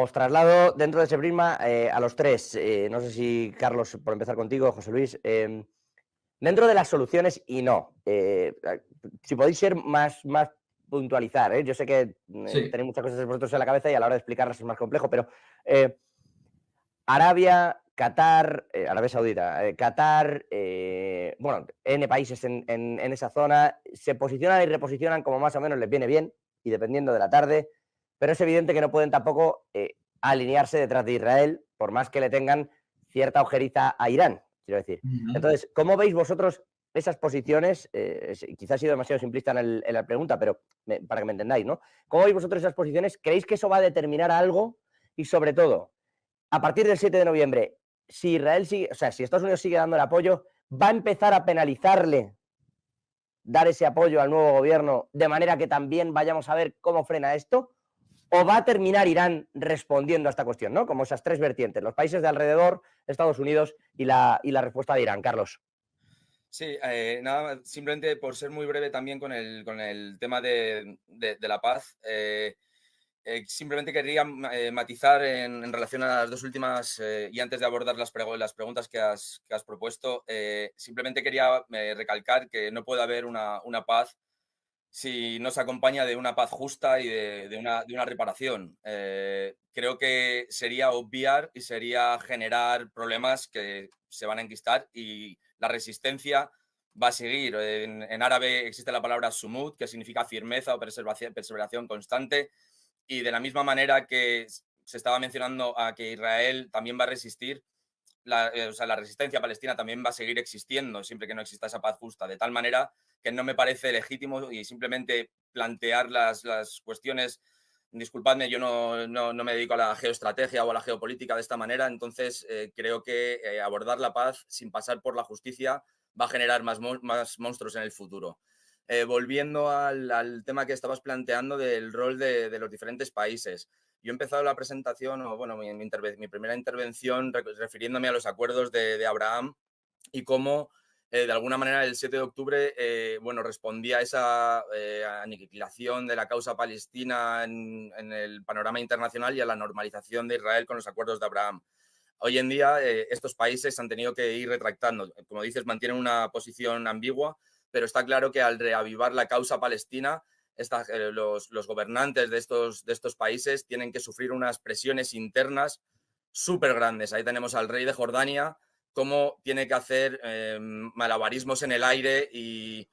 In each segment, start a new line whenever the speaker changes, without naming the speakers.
Os traslado dentro de ese prisma a los tres. No sé si, Carlos, por empezar contigo, José Luis, dentro de las soluciones y no. Si podéis ser más puntualizar, yo sé que
Sí.
tenéis muchas cosas vosotros en la cabeza y a la hora de explicarlas es más complejo, pero Arabia, Qatar, Arabia Saudita, Qatar, bueno, N países en esa zona, se posicionan y reposicionan como más o menos les viene bien y dependiendo de la tarde, pero es evidente que no pueden tampoco alinearse detrás de Israel, por más que le tengan cierta ojeriza a Irán, quiero decir.
Ujú.
Entonces, ¿cómo veis vosotros esas posiciones? Quizás he sido demasiado simplista en la pregunta, pero para que me entendáis, ¿no? ¿Cómo veis vosotros esas posiciones? ¿Creéis que eso va a determinar algo? Y sobre todo, a partir del 7 de noviembre, si Israel sigue, o sea, si Estados Unidos sigue dando el apoyo, va a empezar a penalizarle dar ese apoyo al nuevo gobierno de manera que también vayamos a ver cómo frena esto, o va a terminar Irán respondiendo a esta cuestión, ¿no? Como esas tres vertientes, los países de alrededor, Estados Unidos y la respuesta de Irán, Carlos.
Sí, nada, simplemente por ser muy breve también con el tema de la paz, simplemente quería matizar en relación a las dos últimas, y antes de abordar las preguntas que has propuesto, simplemente quería recalcar que no puede haber una paz si no se acompaña de una paz justa y de una reparación. Creo que sería obviar y sería generar problemas que se van a enquistar y la resistencia va a seguir. En árabe existe la palabra sumud, que significa firmeza o perseveración constante, y de la misma manera que se estaba mencionando a que Israel también va a resistir, o sea, la resistencia palestina también va a seguir existiendo siempre que no exista esa paz justa, de tal manera que no me parece legítimo y simplemente plantear las cuestiones. Disculpadme, yo no me dedico a la geoestrategia o a la geopolítica de esta manera, entonces creo que abordar la paz sin pasar por la justicia va a generar más monstruos en el futuro. Volviendo al tema que estabas planteando del rol de los diferentes países. Yo he empezado la presentación, o bueno, mi primera intervención refiriéndome a los acuerdos de Abraham y cómo, de alguna manera, el 7 de octubre, bueno, respondía a esa aniquilación de la causa palestina en el panorama internacional y a la normalización de Israel con los acuerdos de Abraham. Hoy en día, estos países han tenido que ir retractando. Como dices, mantienen una posición ambigua, pero está claro que al reavivar la causa palestina, los gobernantes de estos países tienen que sufrir unas presiones internas súper grandes. Ahí tenemos al rey de Jordania, cómo tiene que hacer malabarismos en el aire y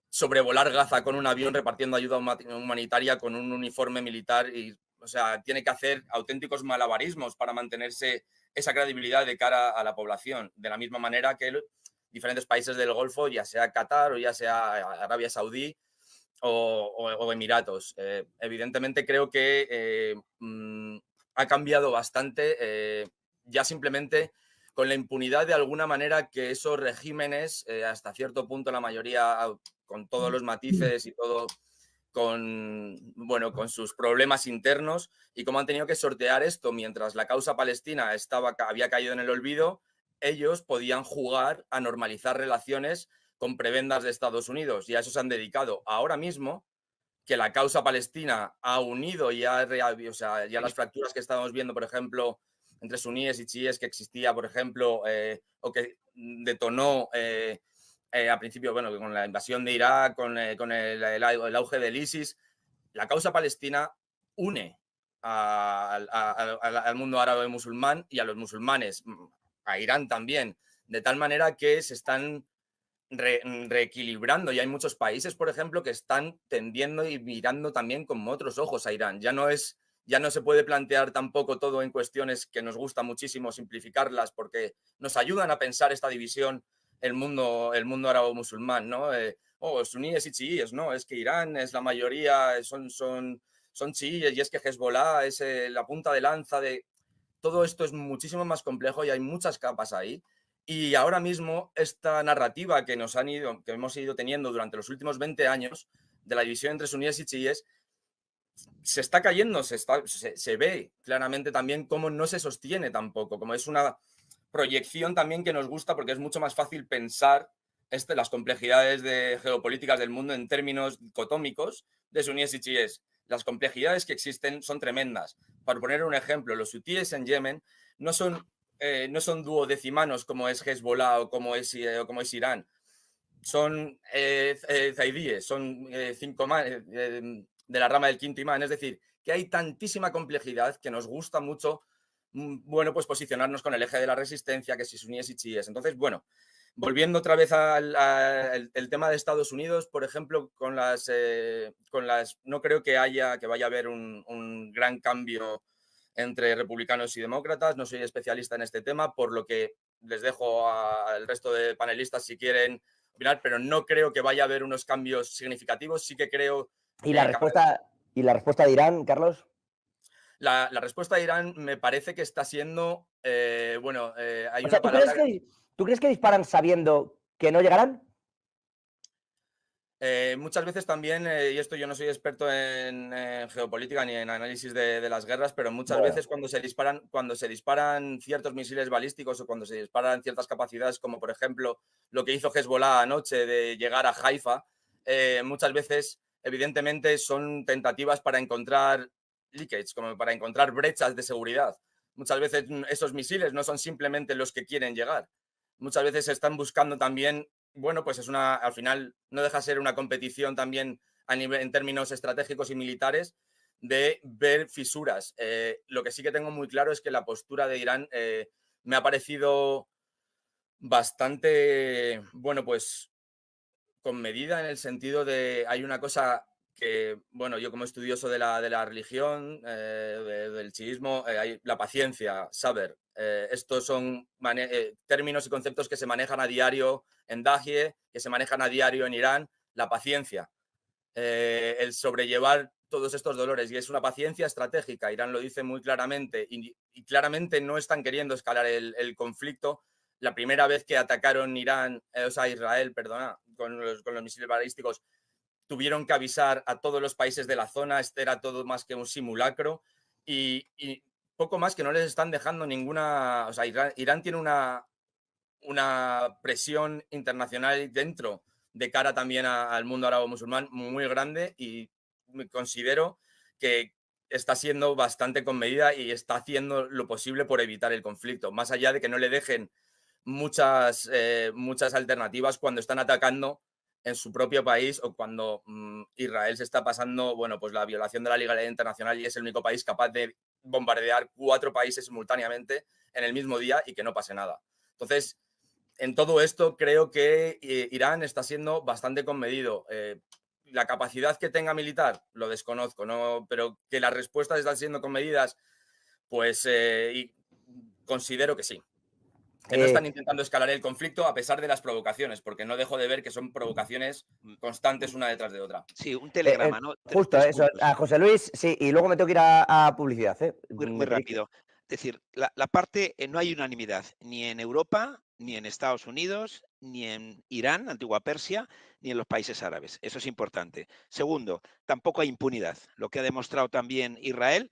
sobrevolar Gaza con un avión repartiendo ayuda humanitaria con un uniforme militar. Y, o sea, tiene que hacer auténticos malabarismos para mantenerse esa credibilidad de cara a la población. De la misma manera que diferentes países del Golfo, ya sea Qatar o ya sea Arabia Saudí, o Emiratos. Evidentemente creo que ha cambiado bastante, ya simplemente con la impunidad de alguna manera que esos regímenes, hasta cierto punto la mayoría, con todos los matices y todo, bueno, con sus problemas internos y cómo han tenido que sortear esto mientras la causa palestina había caído en el olvido, ellos podían jugar a normalizar relaciones con prebendas de Estados Unidos y a eso se han dedicado. Ahora mismo, que la causa palestina ha unido o sea, ya las fracturas que estamos viendo, por ejemplo, entre suníes y chiíes que existía, por ejemplo, o que detonó a principio, bueno, con la invasión de Irak, con el auge del ISIS, la causa palestina une al mundo árabe musulmán y a los musulmanes, a Irán también, de tal manera que se están reequilibrando y hay muchos países, por ejemplo, que están tendiendo y mirando también con otros ojos a Irán. Ya no se puede plantear tampoco todo en cuestiones que nos gusta muchísimo simplificarlas porque nos ayudan a pensar esta división el mundo árabe-musulmán, ¿no? Suníes y chiíes, ¿no? Es que Irán es la mayoría, son chiíes y es que Hezbollah es la punta de lanza de... Todo esto es muchísimo más complejo y hay muchas capas ahí. Y ahora mismo esta narrativa que hemos ido teniendo durante los últimos 20 años de la división entre suníes y chiíes se está cayendo, se ve claramente también cómo no se sostiene tampoco, como es una proyección también que nos gusta porque es mucho más fácil pensar las complejidades geopolíticas del mundo en términos dicotómicos de suníes y chiíes. Las complejidades que existen son tremendas, por poner un ejemplo, los hutíes en Yemen no son duodecimanos como es Hezbollah o como es Irán. Son zaidíes, son de la rama del quinto imán. Es decir, que hay tantísima complejidad que nos gusta mucho, bueno, pues posicionarnos con el eje de la resistencia, que si suníes y chiíes. Entonces, bueno, volviendo otra vez al tema de Estados Unidos, por ejemplo, no creo que vaya a haber un gran cambio entre republicanos y demócratas. No soy especialista en este tema, por lo que les dejo al resto de panelistas si quieren opinar, pero no creo que vaya a haber unos cambios significativos. Sí que creo...
¿Y la respuesta de Irán, Carlos?
La respuesta de Irán me parece que está siendo, hay
o
una
sea,
palabra...
¿tú crees que disparan sabiendo que no llegarán?
Muchas veces también, y esto yo no soy experto en geopolítica ni en análisis de las guerras, pero muchas veces cuando se disparan ciertos misiles balísticos o cuando se disparan ciertas capacidades, como por ejemplo lo que hizo Hezbollah anoche de llegar a Haifa, muchas veces evidentemente son tentativas para encontrar leakage, como para encontrar brechas de seguridad. Muchas veces esos misiles no son simplemente los que quieren llegar. Muchas veces se están buscando también, bueno, pues al final no deja de ser una competición también en términos estratégicos y militares de ver fisuras. Lo que sí que tengo muy claro es que la postura de Irán me ha parecido bastante, bueno, pues con medida, en el sentido de hay una cosa que, bueno, yo como estudioso de la religión, del chiismo, hay la paciencia, saber. Estos son términos y conceptos que se manejan a diario en Dahie, que se manejan a diario en Irán. La paciencia, el sobrellevar todos estos dolores, y es una paciencia estratégica. Irán lo dice muy claramente y claramente no están queriendo escalar el conflicto. La primera vez que atacaron Israel, perdona, con los misiles balísticos, tuvieron que avisar a todos los países de la zona. Este era todo más que un simulacro y poco más, que no les están dejando ninguna... O sea, Irán tiene una presión internacional dentro, de cara también al mundo árabe musulmán, muy grande, y considero que está siendo bastante con medida y está haciendo lo posible por evitar el conflicto, más allá de que no le dejen muchas alternativas cuando están atacando en su propio país o cuando Israel se está pasando, bueno, pues la violación de la legalidad internacional y es el único país capaz de bombardear 4 países simultáneamente en el mismo día y que no pase nada. Entonces, en todo esto creo que Irán está siendo bastante comedido. La capacidad que tenga militar lo desconozco, ¿no? Pero que las respuestas están siendo comedidas, pues considero que sí. Que no están intentando escalar el conflicto a pesar de las provocaciones, porque no dejo de ver que son provocaciones constantes una detrás de otra.
Sí, un telegrama, ¿no?
Justo eso, a José Luis, sí, y luego me tengo que ir a publicidad.
Muy rápido. Es decir, la parte, no hay unanimidad, ni en Europa, ni en Estados Unidos, ni en Irán, antigua Persia, ni en los países árabes. Eso es importante. Segundo, tampoco hay impunidad. Lo que ha demostrado también Israel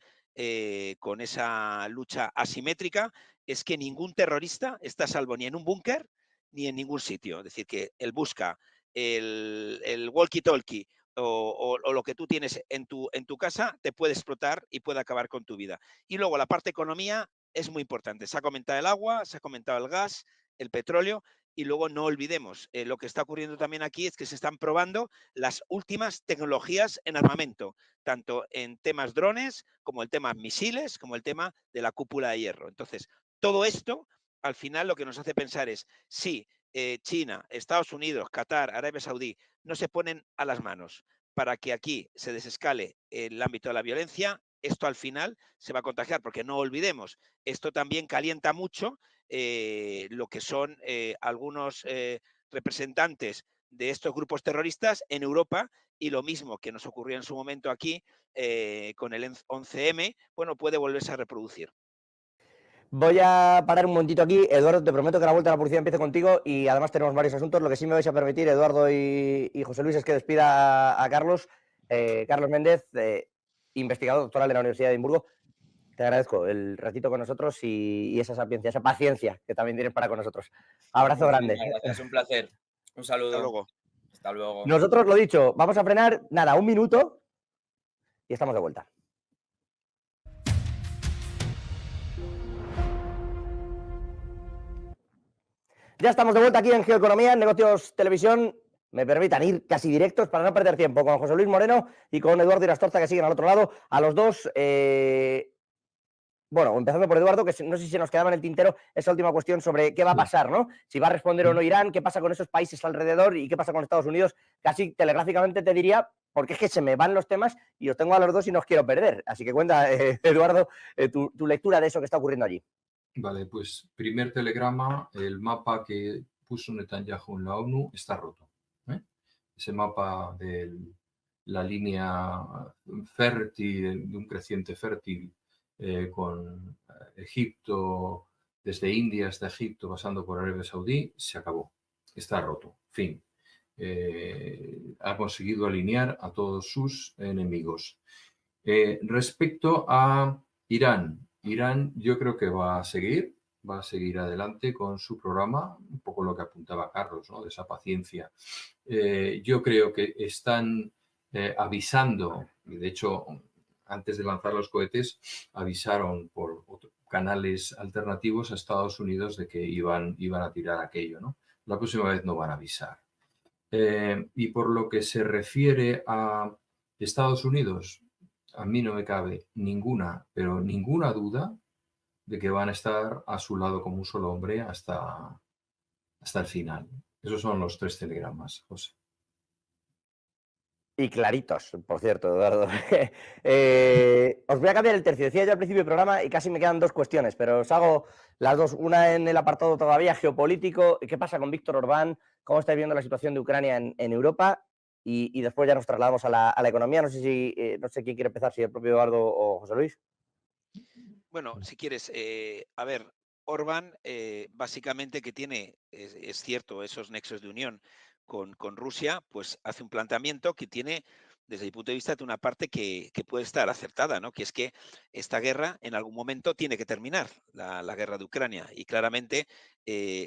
con esa lucha asimétrica es que ningún terrorista está a salvo ni en un búnker ni en ningún sitio. Es decir, que él busca el walkie-talkie o lo que tú tienes en tu casa te puede explotar y puede acabar con tu vida. Y luego la parte economía es muy importante. Se ha comentado el agua, se ha comentado el gas, el petróleo, y luego no olvidemos, lo que está ocurriendo también aquí es que se están probando las últimas tecnologías en armamento, tanto en temas drones, como el tema misiles, como el tema de la cúpula de hierro. Entonces, todo esto, al final, lo que nos hace pensar es, sí, China, Estados Unidos, Qatar, Arabia Saudí, no se ponen a las manos para que aquí se desescale el ámbito de la violencia, esto al final se va a contagiar, porque no olvidemos, esto también calienta mucho lo que son algunos representantes de estos grupos terroristas en Europa, y lo mismo que nos ocurrió en su momento aquí con el 11M, bueno, puede volverse a reproducir.
Voy a parar un momentito aquí. Eduardo, te prometo que la vuelta a la publicidad empiece contigo y además tenemos varios asuntos. Lo que sí me vais a permitir, Eduardo y José Luis, es que despida a Carlos. Carlos Méndez, investigador doctoral de la Universidad de Edimburgo. Te agradezco el ratito con nosotros y esa sapiencia, esa paciencia que también tienes para con nosotros. Abrazo grande.
Gracias, un placer. Un saludo.
Hasta luego.
Hasta luego.
Nosotros, lo dicho, vamos a frenar, nada, un minuto y estamos de vuelta. Ya estamos de vuelta aquí en Geoeconomía, en Negocios Televisión. Me permitan ir casi directos para no perder tiempo con José Luis Moreno y con Eduardo Irastorza, que siguen al otro lado. A los dos, bueno, empezando por Eduardo, que no sé si se nos quedaba en el tintero esa última cuestión sobre qué va a pasar, ¿no? Si va a responder o no Irán, qué pasa con esos países alrededor y qué pasa con Estados Unidos. Casi telegráficamente te diría, porque es que se me van los temas y os tengo a los dos y no os quiero perder. Así que cuenta, Eduardo, tu lectura de eso que está ocurriendo allí.
Vale, pues primer telegrama, el mapa que puso Netanyahu en la ONU está roto. Ese mapa de la línea fértil, de un creciente fértil con Egipto, desde India hasta Egipto, pasando por Arabia Saudí, se acabó. Está roto. Fin. Ha conseguido alinear a todos sus enemigos. Respecto a Irán, yo creo que va a seguir adelante con su programa, un poco lo que apuntaba Carlos, ¿no? De esa paciencia. Yo creo que están avisando, y de hecho, antes de lanzar los cohetes, avisaron por canales alternativos a Estados Unidos de que iban a tirar aquello, ¿no? La próxima vez no van a avisar. Y por lo que se refiere a Estados Unidos, a mí no me cabe ninguna duda de que van a estar a su lado como un solo hombre hasta el final. Esos son los 3 telegramas, José.
Y claritos, por cierto, Eduardo. Os voy a cambiar el tercio. Decía yo al principio del programa y casi me quedan 2 cuestiones, pero os hago las 2. Una en el apartado todavía geopolítico. ¿Qué pasa con Víctor Orbán? ¿Cómo estáis viendo la situación de Ucrania en Europa? Y después ya nos trasladamos a la economía. No sé quién quiere empezar, si el propio Eduardo o José Luis.
Bueno, si quieres, a ver, Orbán básicamente que tiene, es cierto, esos nexos de unión con Rusia, pues hace un planteamiento que tiene, desde mi punto de vista, de una parte que puede estar acertada, ¿no? Que es que esta guerra en algún momento tiene que terminar, la guerra de Ucrania. Y claramente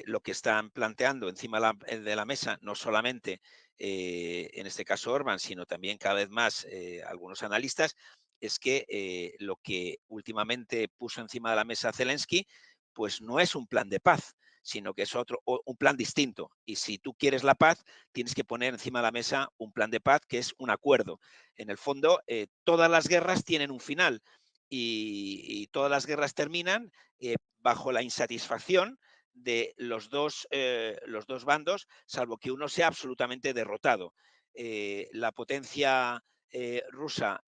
lo que están planteando encima de la mesa, no solamente en este caso Orbán, sino también cada vez más algunos analistas, es que lo que últimamente puso encima de la mesa Zelensky, pues no es un plan de paz, sino que es un plan distinto. Y si tú quieres la paz, tienes que poner encima de la mesa un plan de paz que es un acuerdo. En el fondo, todas las guerras tienen un final y todas las guerras terminan bajo la insatisfacción de los dos bandos, salvo que uno sea absolutamente derrotado. La potencia rusa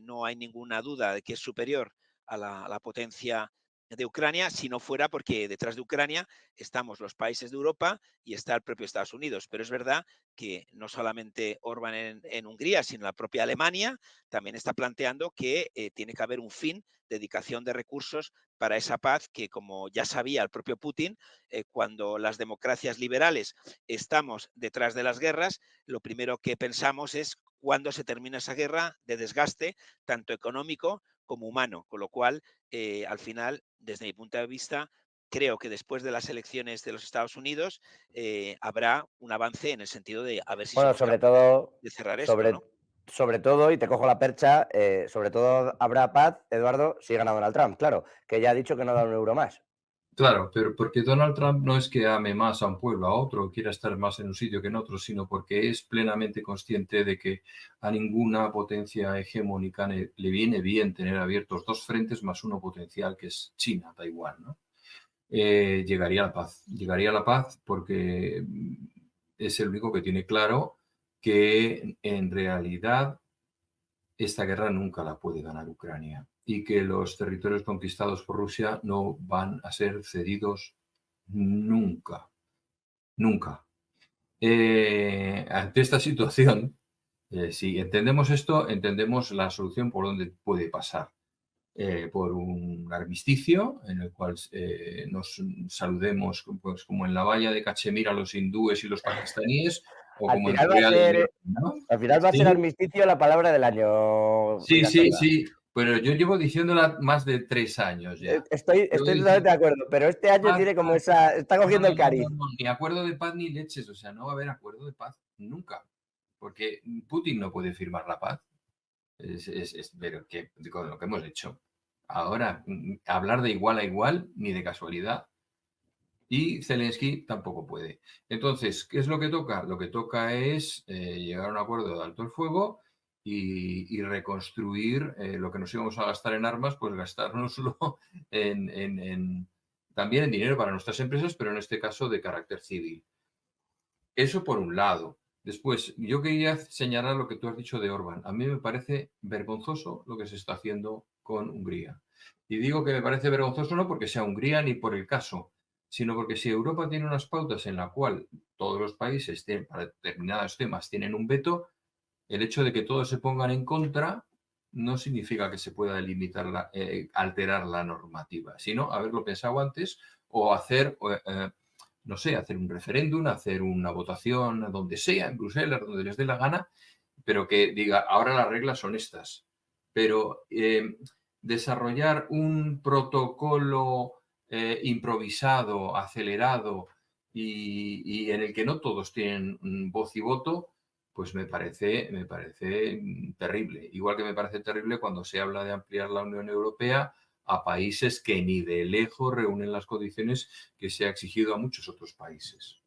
no hay ninguna duda de que es superior a la potencia de Ucrania, si no fuera porque detrás de Ucrania estamos los países de Europa y está el propio Estados Unidos. Pero es verdad que no solamente Orbán en Hungría, sino la propia Alemania también está planteando que tiene que haber un fin, dedicación de recursos para esa paz que, como ya sabía el propio Putin, cuando las democracias liberales estamos detrás de las guerras, lo primero que pensamos es cuándo se termina esa guerra de desgaste, tanto económico como humano. Con lo cual, al final, desde mi punto de vista, creo que después de las elecciones de los Estados Unidos habrá un avance en el sentido de a ver si
Bueno,
somos
sobre
capaces
todo,
de cerrar esto, ¿no?
sobre todo, y te cojo la percha, sobre todo habrá paz, Eduardo, si gana Donald Trump, claro, que ya ha dicho que no da un euro más.
Claro, pero porque Donald Trump no es que ame más a un pueblo, a otro, o quiera estar más en un sitio que en otro, sino porque es plenamente consciente de que a ninguna potencia hegemónica le viene bien tener abiertos 2 frentes más uno potencial, que es China, Taiwán, ¿no? Llegaría a la paz porque es el único que tiene claro que en realidad esta guerra nunca la puede ganar Ucrania y que los territorios conquistados por Rusia no van a ser cedidos nunca, nunca. Ante esta situación, si entendemos esto, entendemos la solución por donde puede pasar. Por un armisticio en el cual nos saludemos, pues, como en la valla de Cachemira, los hindúes y los pakistaníes, o
Al
como en
final va a
Corea del
ser,
Norte, ¿no?
al final va a ser
Sí,
armisticio la palabra del año.
sí, sí, sí, pero yo llevo diciéndola más de 3 años ya.
Estoy
Llevo
totalmente
diciendo
de acuerdo, pero este año
paz,
tiene como
paz.
esa. Está
No,
cogiendo
no,
el
no, no,
cariz.
no, ni acuerdo de paz ni leches, o sea, no va a haber acuerdo de paz nunca, porque Putin no puede firmar la paz. Pero que, con lo que hemos hecho. Ahora, hablar de igual a igual, ni de casualidad. Y Zelensky tampoco puede. Entonces, ¿qué es lo que toca? Lo que toca es llegar a un acuerdo de alto el fuego y reconstruir lo que nos íbamos a gastar en armas, pues gastárnoslo también en dinero para nuestras empresas, pero en este caso de carácter civil. Eso por un lado. Después, yo quería señalar lo que tú has dicho de Orbán. A mí me parece vergonzoso lo que se está haciendo con Hungría. Y digo que me parece vergonzoso no porque sea Hungría ni por el caso, sino porque si Europa tiene unas pautas en la cual todos los países para determinados temas tienen un veto, el hecho de que todos se pongan en contra no significa que se pueda alterar la normativa, sino haberlo pensado antes o hacer no sé, hacer un referéndum, hacer una votación donde sea, en Bruselas, donde les dé la gana, pero que diga, ahora las reglas son estas. Pero desarrollar un protocolo improvisado, acelerado y en el que no todos tienen voz y voto, pues me parece terrible. Igual que me parece terrible cuando se habla de ampliar la Unión Europea a países que ni de lejos reúnen las condiciones que se ha exigido a muchos otros países.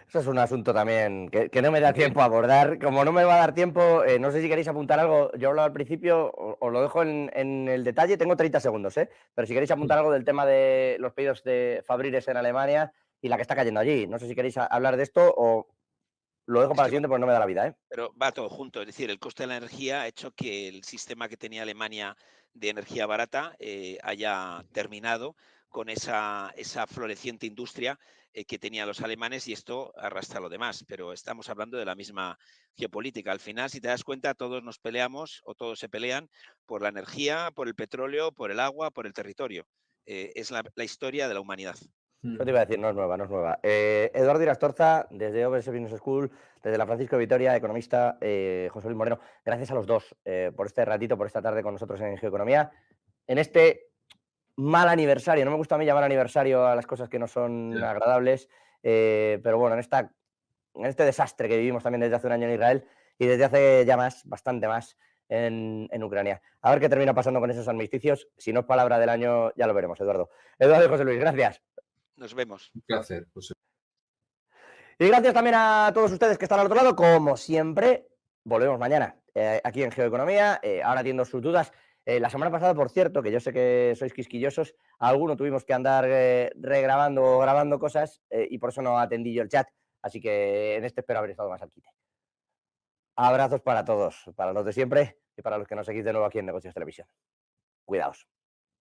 Eso es un asunto también que no me da tiempo a abordar. Como no me va a dar tiempo, no sé si queréis apuntar algo. Yo he hablado al principio, os lo dejo en el detalle. Tengo 30 segundos, ¿eh? Pero si queréis apuntar algo del tema de los pedidos de Fabriles en Alemania y la que está cayendo allí. No sé si queréis hablar de esto o lo dejo para el siguiente porque no me da la vida, ¿eh?
Pero va todo junto, es decir, el coste de la energía ha hecho que el sistema que tenía Alemania de energía barata haya terminado con esa floreciente industria que tenían los alemanes y esto arrastra lo demás, pero estamos hablando de la misma geopolítica. Al final, si te das cuenta, todos nos peleamos o todos se pelean por la energía, por el petróleo, por el agua, por el territorio. Es la historia de la humanidad.
Eso te iba a decir, no es nueva, no es nueva. Eduardo Irastorza, desde OBS Business School, desde la Francisco de Vitoria, economista, José Luis Moreno, gracias a los dos por este ratito, por esta tarde con nosotros en Geoeconomía. En este mal aniversario, no me gusta a mí llamar aniversario a las cosas que no son agradables, pero bueno, en este desastre que vivimos también desde hace un año en Israel y desde hace ya bastante más en Ucrania. A ver qué termina pasando con esos armisticios. Si no es palabra del año, ya lo veremos, Eduardo. Eduardo y José Luis, gracias.
Nos vemos.
Un placer, José.
Y gracias también a todos ustedes que están al otro lado. Como siempre, volvemos mañana aquí en Geoeconomía, ahora atiendo sus dudas. La semana pasada, por cierto, que yo sé que sois quisquillosos, alguno tuvimos que andar regrabando o grabando cosas y por eso no atendí yo el chat. Así que en este espero haber estado más al quite. Abrazos para todos, para los de siempre y para los que nos seguís de nuevo aquí en Negocios Televisión. Cuidaos.